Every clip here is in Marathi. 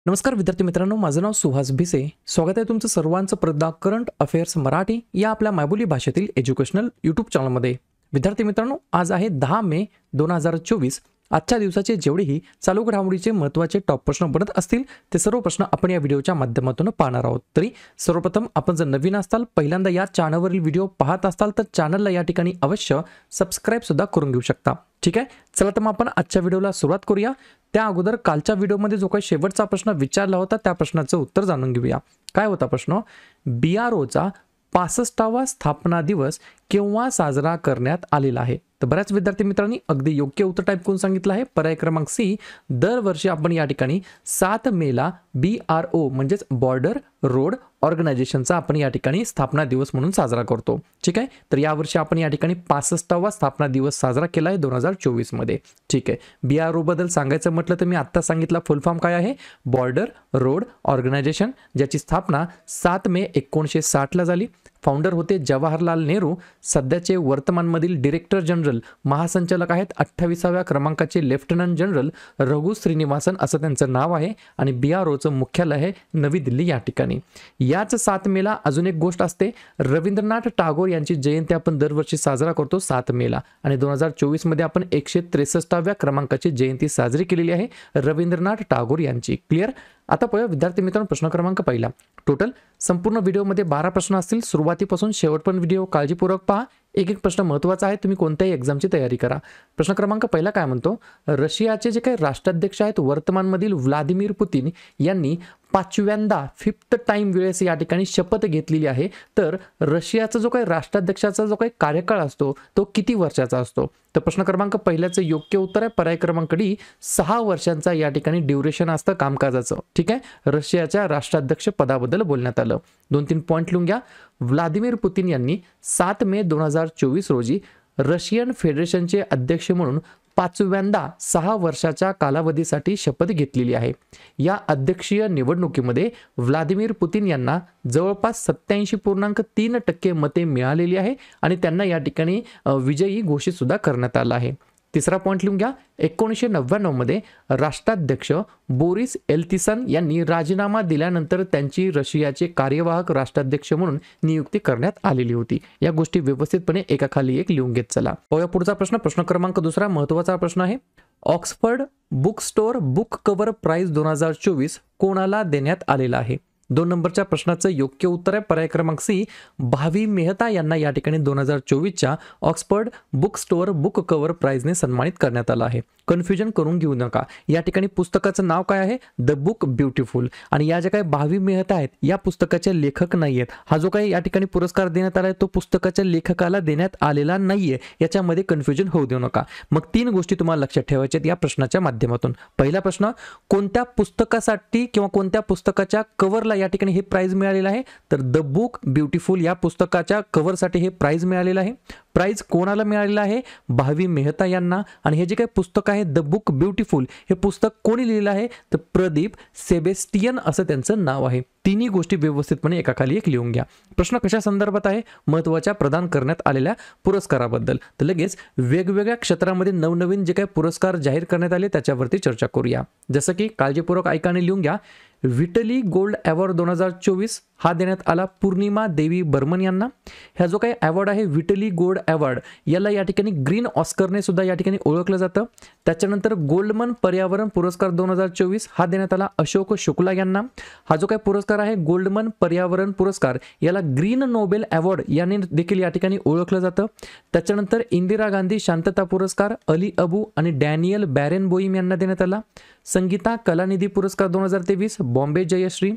नमस्कार विद्यार्थी मित्रांनो, माझं नाव सुहास भिसे. स्वागत आहे तुमचं सर्वांचं प्रदा करंट अफेअर्स मराठी या आपल्या मायबोली भाषेतील एज्युकेशनल यूट्यूब चॅनलमध्ये. विद्यार्थी मित्रांनो, आज आहे 10 मे 2024. आजच्या दिवसाचे जेवढेही चालू घडामोडीचे महत्त्वाचे टॉप प्रश्न बनत असतील ते सर्व प्रश्न आपण या व्हिडिओच्या माध्यमातून पाहणार आहोत. तरी सर्वप्रथम आपण जर नवीन असाल, पहिल्यांदा या चॅनलवरील व्हिडिओ पाहत असाल तर चॅनलला या ठिकाणी अवश्य सबस्क्राईब सुद्धा करून घेऊ शकता. ठीक आहे, चला तर मग आपण आजच्या व्हिडिओला सुरुवात करूया. त्या अगोदर कालच्या व्हिडिओमध्ये जो काही शेवटचा प्रश्न विचारला होता त्या प्रश्नाचं उत्तर जाणून घेऊया. काय होता प्रश्न? BROचा 65वा स्थापना दिवस केव्हा साजरा करण्यात आलेला आहे? तर बऱ्याच विद्यार्थी मित्रांनी अगदी योग्य उत्तर टाईप करून सांगितलं आहे. पर्याय क्रमांक सी, दरवर्षी आपण या ठिकाणी 7 मेला BRO म्हणजेच बॉर्डर रोड ऑर्गनायझेशनचा आपण या ठिकाणी स्थापना दिवस म्हणून साजरा करतो. ठीक आहे, तर यावर्षी आपण या ठिकाणी 65वा स्थापना दिवस साजरा केला आहे 2024 मध्ये. ठीक आहे, BRO बद्दल सांगायचं म्हटलं तर मी आत्ता सांगितलं फुल फॉर्म काय आहे? बॉर्डर रोड ऑर्गनायझेशन, ज्याची स्थापना 7 मे 1960 ला झाली. फाउंडर होते जवाहरलाल नेहरू. सध्याचे वर्तमानमधील डायरेक्टर जनरल महासंचालक आहेत 28व्या क्रमांकाचे लेफ्टनंट जनरल रघु श्रीनिवासन असं त्यांचं नाव आहे. आणि BROचं मुख्यालय आहे नवी दिल्ली या ठिकाणी. याच 7 मेला अजून एक गोष्ट असते, रवींद्रनाथ टागोर यांची जयंती आपण दरवर्षी साजरा करतो 7 मेला. आणि 2024 मध्ये आपण 163व्या क्रमांकाची जयंती साजरी केलेली आहे रवींद्रनाथ टागोर यांची. क्लिअर? आता पाहूया विद्यार्थी मित्रांनो प्रश्न क्रमांक पहिला. टोटल संपूर्ण व्हिडिओमध्ये 12 प्रश्न असतील. सुरुवातीपासून शेवटपर्यंत व्हिडिओ काळजीपूर्वक पहा. एक एक प्रश्न महत्त्वाचा आहे, तुम्ही कोणत्याही एक्झामची तयारी करा. प्रश्न क्रमांक पहिला काय म्हणतो? रशियाचे जे काही राष्ट्राध्यक्ष आहेत वर्तमानमधील व्लादिमीर पुतिन यांनी 5व्यांदा 5th टाइम वेळेस या ठिकाणी शपथ घेतलेली आहे. तर रशियाचा जो काही राष्ट्राध्यक्षाचा जो काही कार्यकाळ असतो तो किती वर्षाचा असतो? तर प्रश्न क्रमांक पहिल्याचं योग्य उत्तर आहे पर्याय क्रमांक डी, 6 वर्षांचा या ठिकाणी ड्युरेशन असतं कामकाजाचं. ठीक आहे, रशियाच्या राष्ट्राध्यक्ष पदाबद्दल बोलण्यात आलं. 2-3 पॉईंट लिहून घ्या. व्लादिमीर पुतिन यांनी 7 मे 2024 रोजी रशियन फेडरेशनचे अध्यक्ष म्हणून 5व्यांदा 6 वर्षाच्या कालावधीसाठी शपथ घेतलेली आहे. या अध्यक्षीय निवडणुकीमध्ये व्लादिमीर पुतिन यांना जवळपास 87.3% मते मिळालेली आहे आणि त्यांना या ठिकाणी विजयी घोषित सुद्धा करण्यात आलं आहे. तिसरा पॉईंट लिहून घ्या. 1999 मध्ये राष्ट्राध्यक्ष बोरिस एल्त्सिन यांनी राजीनामा दिल्यानंतर त्यांची रशियाचे कार्यवाहक राष्ट्राध्यक्ष म्हणून नियुक्ती करण्यात आलेली होती. या गोष्टी व्यवस्थितपणे एकाखाली एक लिहून घेत चला. पाहूया पुढचा प्रश्न. प्रश्न क्रमांक दुसरा महत्त्वाचा प्रश्न आहे. Oxford book store book cover prize 2024 कोणाला देण्यात आलेला आहे? 2 नंबरच्या प्रश्नाचं योग्य उत्तर आहे पर्याय क्रमांक सी, भावी मेहता यांना या ठिकाणी 2024च्या Oxford book store book Cover प्राइजने सन्मानित करण्यात आलं आहे. कन्फ्युजन करून घेऊ नका. या ठिकाणी पुस्तकाचं नाव काय आहे? The book beautiful. आणि या ज्या काही भावी मेहता आहेत या पुस्तकाचे लेखक नाही आहेत. हा जो काही या ठिकाणी पुरस्कार देण्यात आला आहे तो पुस्तकाच्या लेखकाला देण्यात आलेला नाहीये. याच्यामध्ये कन्फ्युजन होऊ देऊ नका. मग 3 गोष्टी तुम्हाला लक्षात ठेवायच्या आहेत या प्रश्नाच्या माध्यमातून. पहिला प्रश्न, कोणत्या पुस्तकासाठी किंवा कोणत्या पुस्तकाच्या कव्हरला या ठिकाणी हे प्राइज मिळालेलं आहे? तर द बुक ब्युटिफुल या पुस्तकाच्या कव्हरसाठी हे प्राइज मिळालेलं आहे. प्राइज कोणाला मिळालेलं आहे? भावी मेहता यांना. आणि हे जे काही पुस्तक आहे द बुक ब्युटिफुल हे पुस्तक कोणी लिहिलं आहे? तर प्रदीप सेबेस्टियन असं त्यांचं नाव आहे. तिन्ही गोष्टी व्यवस्थितपणे एकाखाली एक लिहून घ्या. प्रश्न कशा संदर्भात आहे? महत्त्वाच्या प्रदान करण्यात आलेल्या पुरस्काराबद्दल. तर लगेच वेगवेगळ्या क्षेत्रामध्ये नवनवीन जे काही पुरस्कार जाहीर करण्यात आले त्याच्यावरती चर्चा करूया. जसं की काळजीपूर्वक ऐका आणि लिहून घ्या. विटली गोल्ड अवॉर्ड 2024 हा देण्यात आला पूर्णिमा देवी बर्मन यांना. ह्या जो काही अवॉर्ड आहे विटली गोल्ड अवॉर्ड याला या ठिकाणी ग्रीन ऑस्करने सुद्धा या ठिकाणी ओळखलं जातं. त्याच्यानंतर गोल्डमन पर्यावरण पुरस्कार 2024 हा देण्यात आला अशोक शुक्ला यांना. हा जो काही पुरस्कार आहे गोल्डमन पर्यावरण पुरस्कार याला ग्रीन नोबेल अवॉर्ड याने देखील या ठिकाणी ओळखलं जातं. त्याच्यानंतर इंदिरा गांधी शांतता पुरस्कार अली अबू आणि डॅनियल बॅरेनबोईम यांना देण्यात आला. संगीता कलानिधी पुरस्कार 2023 बॉम्बे जयश्री.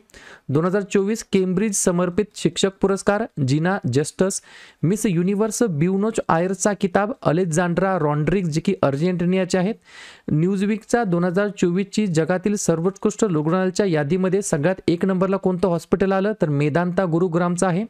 2024 केम्ब्रिज समर्पित शिक्षक पुरस्कार जीना जस्टस. मिस युनिव्हर्स ब्युनोच आयर्सचा किताब अलेक्झांड्रा रॉड्रिग्ज जे की अर्जेंटिनियाचे आहेत. न्यूजवीकचा 2024 ची जगातील सर्वोत्कृष्ट रुग्णालयाच्या यादीमध्ये सगळ्यात 1 नंबरला कोणतं हॉस्पिटल आलं? तर मेदांता गुरुग्रामचा आहे.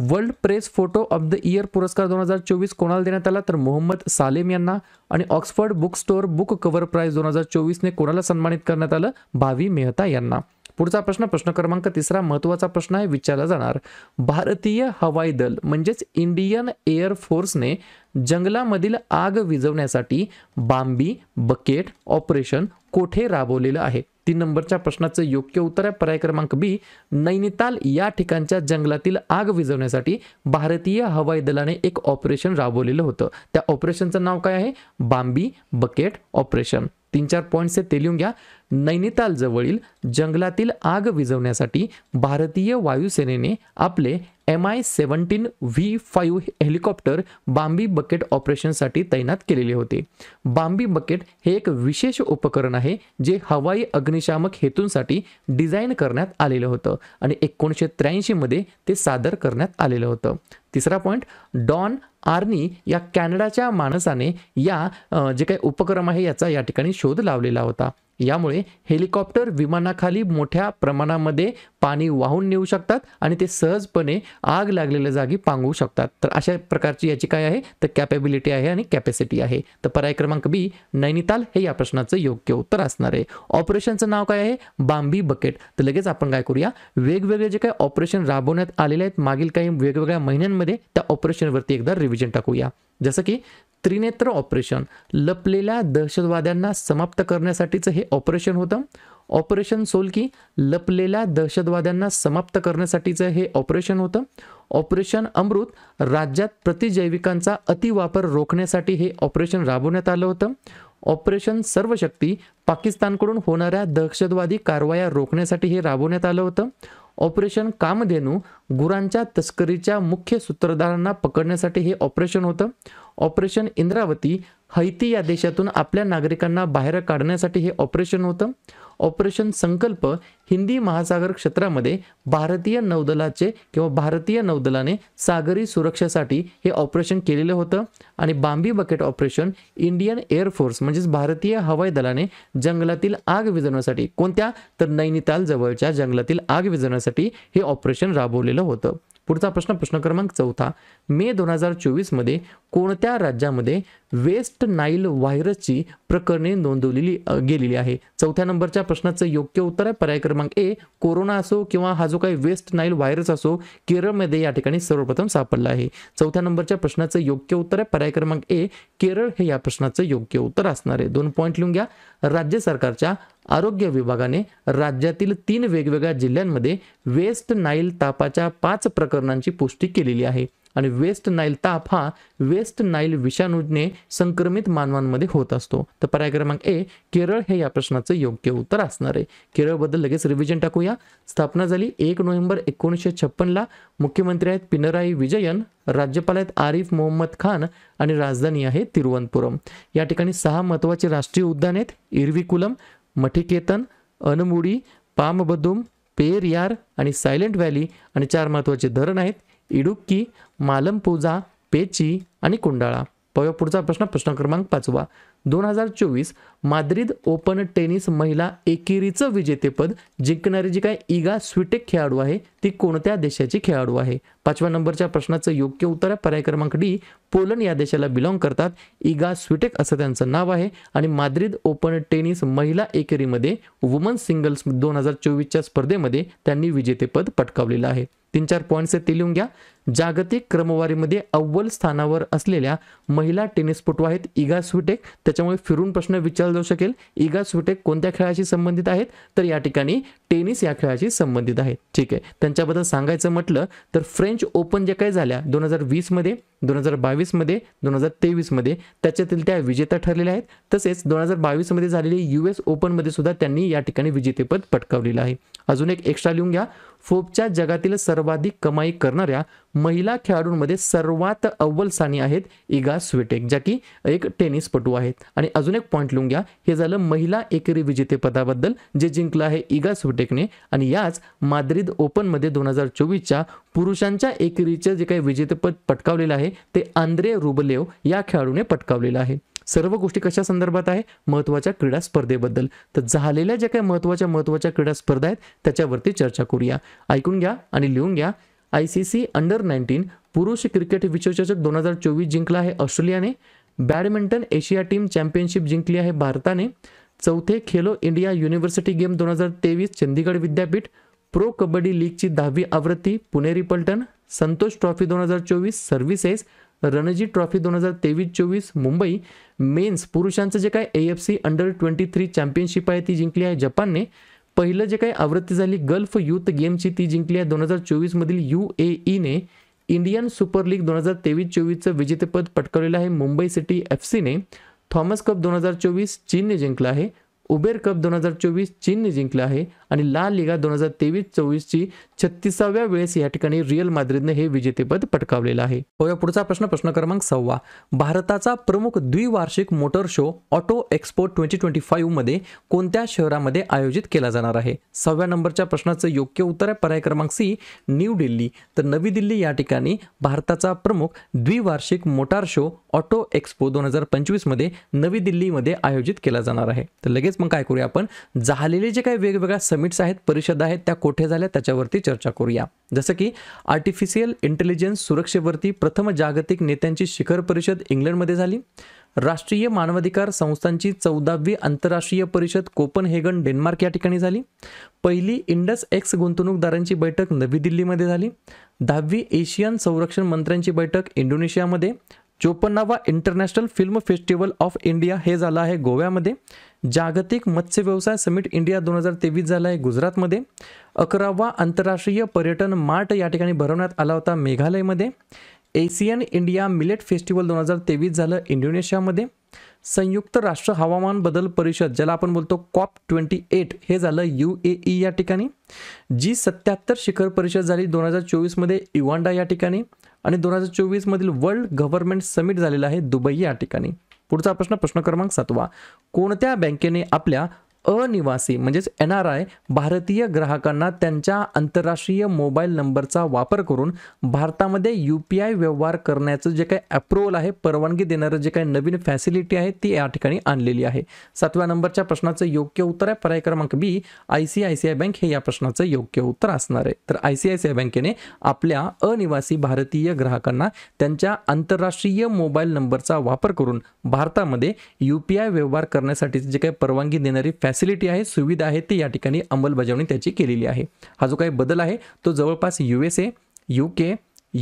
World press photo of the year पुरस्कार 2024 कोणाला देण्यात आला? तर मोहम्मद सालेम यांना. आणि Oxford book store book cover prize 2024 ने कोणाला सन्मानित करण्यात आलं? भावी मेहता यांना. पुढचा प्रश्न, प्रश्न क्रमांक 3 महत्त्वाचा प्रश्न आहे, विचारला जाणार. भारतीय हवाई दल म्हणजेच इंडियन एअर फोर्सने जंगलामधील आग विझवण्यासाठी बांबी बकेट ऑपरेशन कोठे राबवलेलं आहे? 3 नंबरच्या प्रश्नाचं योग्य उत्तर आहे पर्याय क्रमांक बी. नैनिताल या ठिकाणच्या जंगलातील आग विझवण्यासाठी भारतीय हवाई दलाने एक ऑपरेशन राबवलेलं होतं. त्या ऑपरेशनचं नाव काय आहे? Bambi bucket operation. 3-4 पॉईंट्स ते लिहून घ्या. नैनिताल जवळील जंगलातील आग विझवण्यासाठी भारतीय वायुसेनेने आपले MI-17V5 हेलिकॉप्टर बाम्बी बकेट ऑपरेशनसाठी तैनात केलेले होते. बाम्बी बकेट हे एक विशेष उपकरण आहे जे हवाई अग्निशामक हेतूंसाठी डिझाईन करण्यात आलेलं होतं आणि 1983 मध्ये ते सादर करण्यात आलेलं होतं. तिसरा पॉईंट, डॉन आर्नी या कॅनडाच्या माणसाने या जे काही उपक्रम आहे याचा या ठिकाणी शोध लावलेला होता. यामुळे हेलिकॉप्टर विमानाखाली मोठ्या प्रमाणामध्ये पाणी वाहून नेऊ शकतात आणि ते सहजपणे आग लागलेल्या जागी पांगवू शकतात. तर अशा प्रकारची याची काय आहे तर कॅपेबिलिटी आहे आणि कॅपॅसिटी आहे. तर पर्याय क्रमांक बी नैनिताल हे या प्रश्नाचं योग्य उत्तर असणार आहे. ऑपरेशनचं नाव काय आहे? Bambi bucket. तर लगेच आपण काय करूया, वेगवेगळे जे काही ऑपरेशन राबवण्यात आलेले आहेत मागील काही वेगवेगळ्या महिन्यांमध्ये त्या ऑपरेशनवरती एकदा रिव्हिजन टाकूया. जसं की त्रिनेत्र ऑपरेशन, लपलेल्या दहशतवाद्यांना समाप्त करण्यासाठीचं हे ऑपरेशन होतं. ऑपरेशन सोल्की, लपलेल्या दहशतवाद्यांना समाप्त करण्यासाठीचं हे ऑपरेशन होतं. ऑपरेशन अमृत, राज्यात प्रतिजैविकांचा अतिवापर रोखण्यासाठी हे ऑपरेशन राबवण्यात आलं होतं. ऑपरेशन सर्वशक्ती, पाकिस्तानकडून होणाऱ्या दहशतवादी कारवाया रोखण्यासाठी हे राबवण्यात आलं होतं. ऑपरेशन कामधेनू, गुरांच्या तस्करीच्या मुख्य सूत्रधारांना पकडण्यासाठी हे ऑपरेशन होतं. ऑपरेशन इंद्रावती, हैती या देशातून आपल्या नागरिकांना बाहेर काढण्यासाठी हे ऑपरेशन होतं. ऑपरेशन संकल्प, हिंदी महासागर क्षेत्रामध्ये भारतीय नौदलाने सागरी सुरक्षेसाठी हे ऑपरेशन केलेलं होतं. आणि Bambi bucket operation, Indian air force म्हणजेच भारतीय हवाई दलाने जंगलातील आग विझवण्यासाठी, कोणत्या तर नैनिताल जवळच्या जंगलातील आग विझवण्यासाठी हे ऑपरेशन राबवलेलं होतं. पुढचा प्रश्न क्रमांक 4. मे 2024 मध्ये कोणत्या राज्यामध्ये वेस्ट नाईल व्हायरसची प्रकरणे नोंदवलेली गेलेली आहे? 4थ्या नंबरच्या प्रश्नाचं योग्य उत्तर आहे पर्याय क्रमांक ए. कोरोना असो किंवा हा जो काही वेस्ट नाईल व्हायरस असो, केरळमध्ये या ठिकाणी सर्वप्रथम सापडला आहे. 4थ्या नंबरच्या प्रश्नाचं योग्य उत्तर आहे पर्याय क्रमांक ए. केरळ हे या प्रश्नाचं योग्य उत्तर असणार आहे. 2 पॉईंट लिहून घ्या. राज्य सरकारच्या आरोग्य विभागाने राज्यातील 3 वेगवेगळ्या जिल्ह्यांमध्ये वेस्ट नाईल तापाच्या 5 प्रकरणांची पुष्टी केलेली आहे. आणि वेस्ट नाईल ताप हा वेस्ट नाईल विषाणूने संक्रमित मानवांमध्ये होत असतो. तर पर्याय क्रमांक ए केरळ हे या प्रश्नाचं योग्य उत्तर असणार आहे. केरळबद्दल लगेच रिव्हिजन टाकूया. स्थापना झाली 1 नोव्हेंबर 1956ला. मुख्यमंत्री आहेत पिनराई विजयन, राज्यपाल आहेत आरिफ मोहम्मद खान आणि राजधानी आहे तिरुवनंतपुरम. या ठिकाणी 6 महत्त्वाचे राष्ट्रीय उद्यान आहेत: इरविकुलम, मठिकेतन, अनमुडी, पामबदुम, पेरियार आणि सायलेंट व्हॅली. आणि 4 महत्त्वाचे धरण आहेत: इडुक्की, मालमपुझा, पेची आणि कुंडाळा. पुढचा प्रश्न क्रमांक 5. 2024 माद्रिद ओपन टेनिस महिला एकेरीचं विजेतेपद जिंकणारी जी काय इगा स्विटेक खेळाडू आहे ती कोणत्या देशाची खेळाडू आहे? 5व्या नंबरच्या प्रश्नाचं योग्य उत्तर आहे पर्याय क्रमांक डी. पोलंड या देशाला बिलॉंग करतात. इगा स्विटेक असं त्यांचं नाव आहे. आणि माद्रिद ओपन टेनिस महिला एकेरीमध्ये वुमन्स सिंगल्स 2024च्या स्पर्धेमध्ये त्यांनी विजेतेपद पटकावलेलं आहे. 3-4 पॉईंट्स ते लिहून घ्या. जागतिक क्रमवारीमध्ये अव्वल स्थानावर असलेल्या महिला टेनिसपटू आहेत इगा स्विटेक. त्याच्यामुळे फिरून प्रश्न विचारला जाऊ शकेल, इगा स्विटेक कोणत्या खेळाशी संबंधित आहेत? तर या ठिकाणी टेनिस या खेळाशी संबंधित आहेत. ठीक आहे. त्यांच्याबद्दल सांगायचं म्हटलं तर फ्रेंच ओपन जे काही झाल्या 2020 मध्ये, 2022 मध्ये, 2023 मध्ये त्याच्यातील त्या विजेता ठरलेल्या आहेत. तसेच 2022 मध्ये झालेली US ओपन मध्ये सुद्धा त्यांनी या ठिकाणी विजेतेपद पटकावलेलं आहे. अजून एक एक्स्ट्रा लिहून घ्या. फोर्ब्सच्या जगातील सर्वाधिक कमाई करणाऱ्या महिला खेळाडूंमध्ये सर्वात अव्वल स्थानी आहेत इगा स्विटेक, ज्या की एक टेनिसपटू आहेत. आणि अजून एक पॉईंट लिहून घ्या. हे झालं महिला एकेरी विजेतेपदाबद्दल जे जिंकलं आहे इगा स्विटेकने. आणि याच माद्रिद ओपन मध्ये 2024च्या पुरुषांच्या एकेरीचे जे काही विजेतेपद पटकावलेलं आहे ते आंद्रे रुबलेव या खेळाडूने पटकावलेलं आहे. सर्व गोष्टी कशा संदर्भात आहे? महत्त्वाच्या क्रीडा स्पर्धेबद्दल. तर झालेल्या ज्या काही महत्त्वाच्या क्रीडा स्पर्धा आहेत त्याच्यावरती चर्चा करूया. ऐकून घ्या आणि लिहून घ्या. ICC अंडर-19 पुरुष क्रिकेट विश्वचषक 2024 जिंकला आहे ऑस्ट्रेलियाने. बॅडमिंटन एशिया टीम चॅम्पियनशिप जिंकली आहे भारताने. 4थे Khelo India University Game 2023 Chandigarh विद्यापीठ. प्रो कबड्डी लीगची 10वी आवृत्ती Puneri Paltan. Santosh Trophy 2024 Services. Ranji Trophy 2023-24 Mumbai. Men's पुरुषांचं जे काय AFC अंडर-23 चॅम्पियनशिप आहे ती जिंकली आहे जपानने. पहिलं जे काही आवृत्ती झाली गल्फ यूथ गेमची ती जिंकली आहे 2024 मधील UAEने. इंडियन सुपर लीग 2023-24चं विजेतेपद पटकावलेलं आहे मुंबई सिटी FCने. थॉमस कप 2024 चीनने जिंकला आहे. उबेर कप 2024 चीनने जिंकला आहे आणि ला लिगा 2023-24ची 36व्या वेळेस या ठिकाणी रिअल माद्रिदने हे विजेतेपद पटकावलेलं आहे. या पुढचा प्रश्न क्रमांक 6. भारताचा प्रमुख द्विवार्षिक मोटर शो ऑटो एक्सपो 2025 मध्ये कोणत्या शहरामध्ये आयोजित केला जाणार आहे? 6व्या नंबरच्या प्रश्नाचं योग्य उत्तर आहे पर्याय क्रमांक C न्यू दिल्ली. तर नवी दिल्ली या ठिकाणी भारताचा प्रमुख द्विवार्षिक मोटार शो ऑटो एक्सपो 2025 मध्ये नवी दिल्लीमध्ये आयोजित केला जाणार आहे. तर लगेच मग काय करूया आपण झालेले जे काही वेगवेगळ्या समिट्स आहेत परिषद आहेत त्या कोठे झाल्या त्याच्यावरती चर्चा करूया. जसं की आर्टिफिशियल इंटेलिजन्स सुरक्षेवरती प्रथम जागतिक नेत्यांची शिखर परिषद इंग्लंडमध्ये झाली. राष्ट्रीय मानवाधिकार संस्थांची 14वी आंतरराष्ट्रीय परिषद कोपनहेगन डेन्मार्क या ठिकाणी झाली. पहिली इंडस एक्स गुंतवणूकदारांची बैठक नवी दिल्लीमध्ये झाली. 10वी एशियन संरक्षण मंत्र्यांची बैठक इंडोनेशियामध्ये. 54वा International Film Festival of India हे झालं आहे गोव्यामध्ये. जागतिक मत्स्य व्यवसाय समिट इंडिया 2023 झाला आहे गुजरातमध्ये. 11वा आंतरराष्ट्रीय पर्यटन मार्ट या ठिकाणी भरवण्यात आला होता मेघालयमध्ये. एशियन इंडिया मिलेट फेस्टिवल 2023 झालं इंडोनेशियामध्ये. संयुक्त राष्ट्र हवामान बदल परिषद ज्याला आपण बोलतो COP28 हे झालं UAE या ठिकाणी. G77 शिखर परिषद झाली 2024 मध्ये इवांडा या ठिकाणी आणि 2024 मधील वर्ल्ड गव्हर्नमेंट समिट झालेला आहे दुबई या ठिकाणी. पुढचा प्रश्न क्रमांक 7. कोणत्या बँकेने आपल्या अनिवासी म्हणजेच NRI भारतीय ग्राहकांना त्यांच्या आंतरराष्ट्रीय मोबाईल नंबरचा वापर करून भारतामध्ये UPI व्यवहार करण्याचं जे काही अप्रूव्हल आहे परवानगी देणारं जे काही नवीन फॅसिलिटी आहे ती या ठिकाणी आणलेली आहे? 7व्या नंबरच्या प्रश्नाचं योग्य उत्तर आहे पर्याय क्रमांक B ICICI बँक हे या प्रश्नाचं योग्य उत्तर असणार आहे. तर ICICI बँकेने आपल्या अनिवासी भारतीय ग्राहकांना त्यांच्या आंतरराष्ट्रीय मोबाईल नंबरचा वापर करून भारतामध्ये UPI व्यवहार करण्यासाठी जे काही परवानगी देणारी फॅसिलिटी आहे सुविधा आहे ती या ठिकाणी अंमलबजावणी त्याची केलेली आहे. हा जो काही बदल आहे तो जवळपास USA, UK,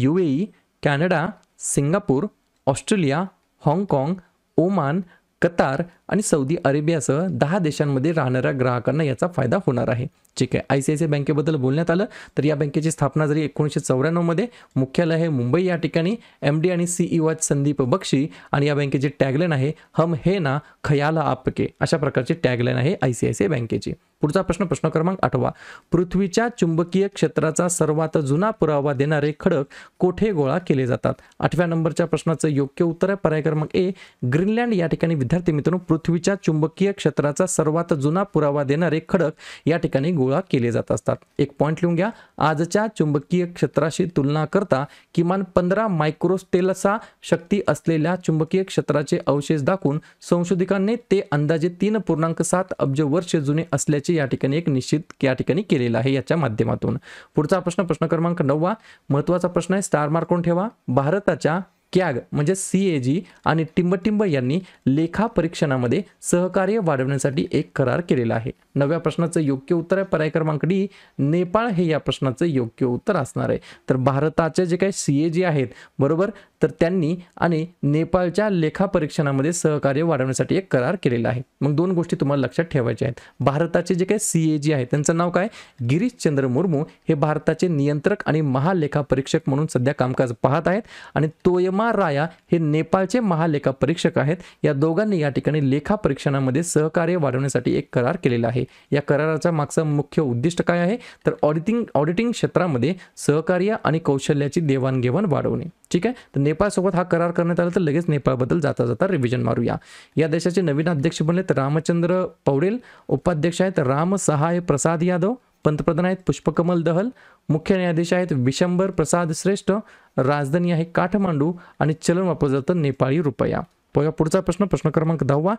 UAE, Canada, Singapore, Australia, हाँगकाँग, ओमान, कतार आणि सौदी अरेबियासह 10 देशांमध्ये राहणाऱ्या ग्राहकांना याचा फायदा होणार आहे. ठीक आहे. ICICI बँकेबद्दल बोलण्यात आलं तर या बँकेची स्थापना झाली 1994 मध्ये. मुख्यालय आहे मुंबई या ठिकाणी. MD आणि CEO आहेत संदीप बक्षी आणि या बँकेची टॅगलाईन आहे हम है ना खयाल आपके. अशा प्रकारची टॅगलाईन आहे ICICI बँकेची. पुढचा प्रश्न क्रमांक 8. पृथ्वीच्या चुंबकीय क्षेत्राचा सर्वात जुना पुरावा देणारे खडक कोठे गोळा केले जातात? 8व्या नंबरच्या प्रश्नाचं योग्य उत्तर आहे पर्याय क्रमांक A ग्रीनलँड या ठिकाणी. विद्यार्थी मित्रांनो पृथ्वीच्या चुंबकीय क्षेत्राचा सर्वात जुना पुरावा देणारे खडक या ठिकाणी गोळा केले जात असतात. एक पॉइंट लिहून घ्या. आजच्या चुंबकीय क्षेत्राशी तुलना करता किमान 15 मायक्रोस्टेलचा शक्ती असलेल्या चुंबकीय क्षेत्राचे अवशेष दाखवून संशोधकांनी ते अंदाजे 3.7 अब्ज वर्ष जुने असल्याचे या ठिकाणी एक निश्चित या ठिकाणी केलेला आहे याच्या माध्यमातून. पुढचा प्रश्न क्रमांक 9. महत्त्वाचा प्रश्न आहे स्टार मार्क करून ठेवा. भारताच्या CAG म्हणजे CAG आणि टिंबटिंब यांनी लेखा परीक्षणामध्ये सहकार्य वाढवण्यासाठी एक करार केलेला आहे. 9व्या प्रश्नाचं योग्य उत्तर आहे पर्याय क्रमांक D नेपाळ हे या प्रश्नाचं योग्य उत्तर असणार आहे. तर भारताचे जे काही CAG आहेत बरोबर तर त्यांनी आणि नेपाळच्या लेखा परीक्षणामध्ये सहकार्य वाढवण्यासाठी एक करार केलेला आहे. मग दोन गोष्टी तुम्हाला लक्षात ठेवायच्या आहेत. भारताचे जे काही CAG आहेत त्यांचं नाव काय गिरीशचंद्र मुर्मू हे भारताचे नियंत्रक आणि महालेखा परीक्षक म्हणून सध्या कामकाज पाहत आहेत आणि तोयमा राया हे नेपाळचे महालेखा परीक्षक आहेत. या दोघांनी या ठिकाणी लेखा परीक्षणामध्ये सहकार्य वाढवण्यासाठी एक करार केलेला आहे. या कराराचा मागचा मुख्य उद्दिष्ट काय आहे तर ऑडिटिंग क्षेत्रामध्ये सहकार्य आणि कौशल्याची देवाणघेवाण वाढवणे. ठीक आहे. तर नेपाळसोबत हा करार करण्यात आला तर लगेच नेपाळबद्दल जाता जाता रिव्हिजन मारूया. या देशाचे नवीन अध्यक्ष बनले तर रामचंद्र पौडेल. उपाध्यक्ष आहेत राम सहाय प्रसाद यादव. पंतप्रधान आहेत पुष्पकमल दहल. मुख्य न्यायाधीश आहेत विशंबर प्रसाद श्रेष्ठ. राजधानी आहे काठमांडू आणि चलन वापरलं जातं नेपाळी रुपया. बघा पुढचा प्रश्न क्रमांक 10.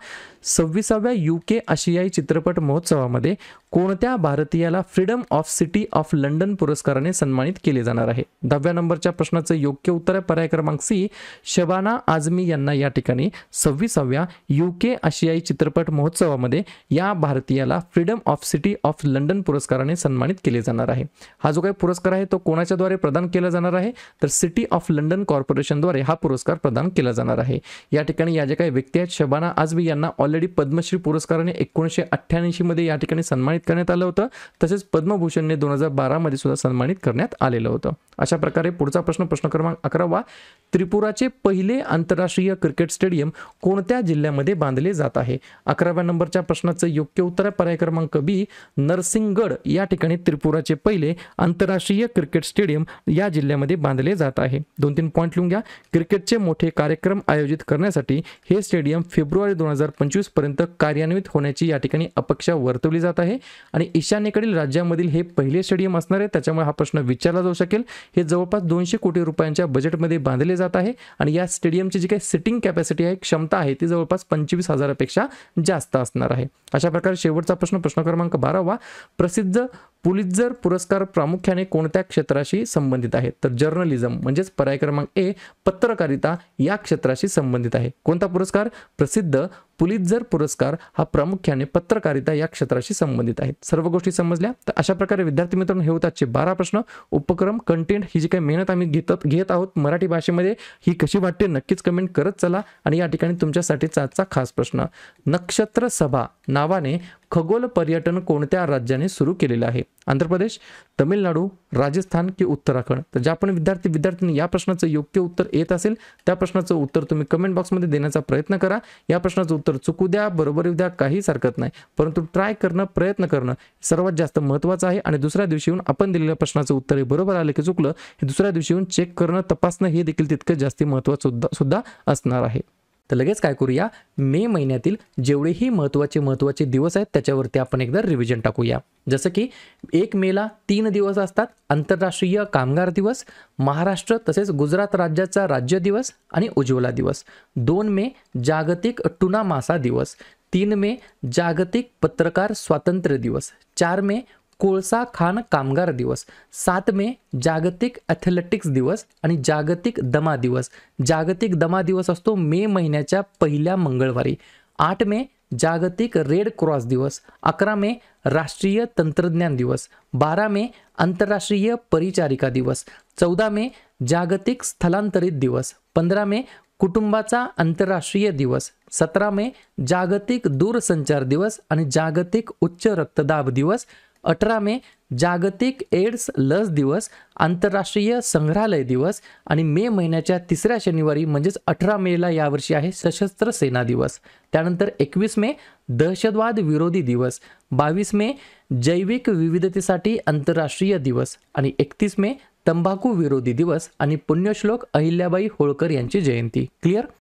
26व्या UK आशियाई चित्रपट महोत्सवामध्ये कोणत्या भारतीयाला freedom of city of London पुरस्काराने सन्मानित केले जाणार आहे? 10व्या नंबरच्या प्रश्नाचं योग्य उत्तर आहे पर्याय क्रमांक सी, शबाना आझमी यांना या ठिकाणी 26व्या UK आशियाई चित्रपट महोत्सवामध्ये या भारतीयाला freedom of city of London पुरस्काराने सन्मानित केले जाणार आहे. हा जो काही पुरस्कार आहे तो कोणाच्याद्वारे प्रदान केला जाणार आहे? तर सिटी ऑफ लंडन कॉर्पोरेशनद्वारे हा पुरस्कार प्रदान केला जाणार आहे. या ठिकाणी या ज्या काही व्यक्ती आहेत शबाना आझमी यांना ऑलरेडी पद्मश्री पुरस्काराने 1988 मध्ये या ठिकाणी सन्मानित करण्यात आलं होतं. तसेच पद्मभूषणने 2012 मध्ये सुद्धा सन्मानित करण्यात आलेलं होतं. अशा प्रकारे पुढचा प्रश्न क्रमांक 11. त्रिपुराचे पहिले आंतरराष्ट्रीय क्रिकेट स्टेडियम कोणत्या जिल्ह्यामध्ये बांधले जात आहे? 11व्या नंबरच्या प्रश्नाचं योग्य उत्तर आहे पर्याय क्रमांक बी, नरसिंहगड या ठिकाणी त्रिपुराचे पहिले आंतरराष्ट्रीय क्रिकेट स्टेडियम या जिल्ह्यामध्ये बांधले जात आहे. 2-3 पॉईंट लिहून घ्या. क्रिकेटचे मोठे कार्यक्रम आयोजित करण्यासाठी हे स्टेडियम फेब्रुवारी 2025 पर्यंत कार्यान्वित होण्याची या ठिकाणी अपेक्षा वर्तवली जात आहे आणि ईशान्येकडील राज्यामधील हे पहिले स्टेडियम असणार आहे. त्याच्यामुळे हा प्रश्न विचारला जाऊ शकेल. हे जवळपास 200 कोटी रुपयांच्या बजेटमध्ये बांधले जात आहे आणि या स्टेडियमची जी काही सिटिंग कॅपॅसिटी आहे, क्षमता आहे, ती जवळपास 25,000 पेक्षा जास्त असणार आहे. अशा प्रकारे शेवटचा प्रश्न क्रमांक 12. प्रसिद्ध पुलित्झर पुरस्कार प्रामुख्याने कोणत्या क्षेत्राशी संबंधित आहे? तर जर्नलिझम म्हणजेच पर्याय क्रमांक ए, पत्रकारिता या क्षेत्राशी संबंधित आहे. कोणता पुरस्कार? प्रसिद्ध पुलित्झर पुरस्कार हा प्रामुख्याने पत्रकारिता या क्षेत्राशी संबंधित आहे. सर्व गोष्टी समजल्या? तर अशा प्रकारे विद्यार्थी मित्रांनो हे होतात 12 प्रश्न. उपक्रम कंटेंट ही जी काही मेहनत आम्ही घेत आहोत मराठी भाषेमध्ये, ही कशी वाटते नक्कीच कमेंट करत चला. आणि या ठिकाणी तुमच्यासाठीचा आजचा खास प्रश्न, नक्षत्र सभा नावाने खगोल पर्यटन कोणत्या राज्याने सुरू केलेलं आहे? आंध्र प्रदेश, तमिळनाडू, राजस्थान की उत्तराखंड? तर ज्या पण विद्यार्थ्यांनी या प्रश्नाचं योग्य उत्तर येत असेल त्या प्रश्नाचं उत्तर तुम्ही कमेंट बॉक्समध्ये देण्याचा प्रयत्न करा. या प्रश्नाचं उत्तर चुकू द्या, बरोबर येऊ द्या, काहीच हरकत नाही, परंतु ट्राय करणं, प्रयत्न करणं सर्वात जास्त महत्त्वाचं आहे. आणि दुसऱ्या दिवशी येऊन आपण दिलेल्या प्रश्नाचं उत्तर हे बरोबर आलं की चुकलं हे दुसऱ्या दिवशी येऊन चेक करणं, तपासणं हे देखील तितकं जास्त महत्त्वाचं सुद्धा असणार आहे. तर लगेच काय करूया, मे महिन्यातील जेवढेही महत्त्वाचे दिवस आहेत त्याच्यावरती आपण एकदा रिव्हिजन टाकूया. जसं की 1 मेला 3 दिवस असतात, आंतरराष्ट्रीय कामगार दिवस, महाराष्ट्र तसेच गुजरात राज्याचा राज्य दिवस आणि उज्ज्वला दिवस. 2 मे जागतिक टुना मासा दिवस, 3 मे जागतिक पत्रकार स्वातंत्र्य दिवस, 4 मे कोळसा खाण कामगार दिवस, 7 मे जागतिक ॲथलेटिक्स दिवस आणि जागतिक दमा दिवस. जागतिक दमा दिवस असतो मे महिन्याच्या पहिल्या मंगळवारी. 8 मे जागतिक रेड क्रॉस दिवस, 11 मे राष्ट्रीय तंत्रज्ञान दिवस, 12 मे आंतरराष्ट्रीय परिचारिका दिवस, 14 मे जागतिक स्थलांतरित दिवस, 15 मे कुटुंबाचा आंतरराष्ट्रीय दिवस, 17 मे जागतिक दूरसंचार दिवस आणि जागतिक उच्च रक्तदाब दिवस, 18 मे जागतिक एड्स लस दिवस, आंतरराष्ट्रीय संग्रहालय दिवस आणि मे महिन्याच्या 3ऱ्या शनिवारी म्हणजेच 18 मेला यावर्षी आहे सशस्त्र सेना दिवस. त्यानंतर 21 मे दहशतवाद विरोधी दिवस, 22 मे जैविक विविधतेसाठी आंतरराष्ट्रीय दिवस आणि 31 मे तंबाखू विरोधी दिवस आणि पुण्यश्लोक अहिल्याबाई होळकर यांची जयंती. क्लिअर?